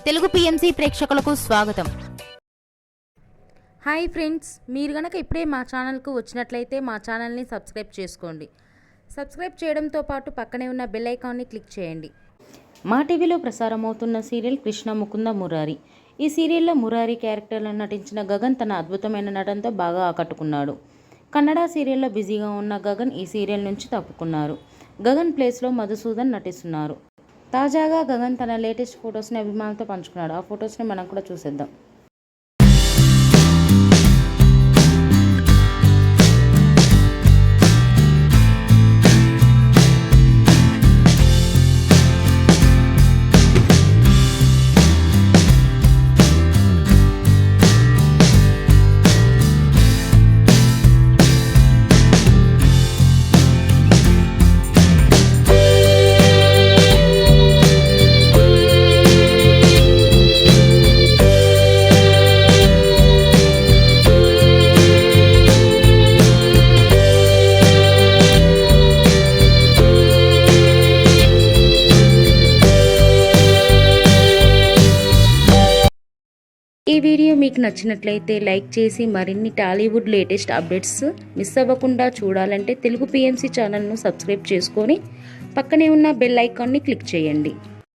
Telugu PMC ప్రేక్షకులకు స్వాగతం. Hi friends, మీరు గనక ఇప్పుడే మా ఛానల్కు వచ్చినట్లయితే మా ఛానల్ని సబ్స్క్రైబ్ చేసుకోండి. సబ్స్క్రైబ్ చేయడంతో పాటు పక్కనే ఉన్న బెల్ ఐకాన్ని క్లిక్ చేయండి. మా టీవీలో ప్రసారమవుతున్న సీరియల్ కృష్ణ ముకుంద మురారి. ఈ సీరియల్లో మురారి క్యారెక్టర్లో నటించిన గగన్ తన అద్భుతమైన నటనతో బాగా ఆకట్టుకున్నాడు. కన్నడ సీరియల్లో బిజీగా ఉన్న గగన్ ఈ సీరియల్ నుంచి తప్పుకున్నారు. గగన్ ప్లేస్లో మధుసూదన్ నటిస్తున్నారు. తాజాగా గగన్ తన లేటెస్ట్ ఫొటోస్ని అభిమానులతో పంచుకున్నాడు. ఆ ఫొటోస్ని మనం కూడా చూసేద్దాం. ఈ వీడియో మీకు నచ్చినట్లయితే లైక్ చేసి మరిన్ని టాలీవుడ్ లేటెస్ట్ అప్డేట్స్ మిస్ అవ్వకుండా చూడాలంటే తెలుగు పిఎంసి ఛానల్ను సబ్స్క్రైబ్ చేసుకొని పక్కనే ఉన్న బెల్ ఐకాన్ని క్లిక్ చేయండి.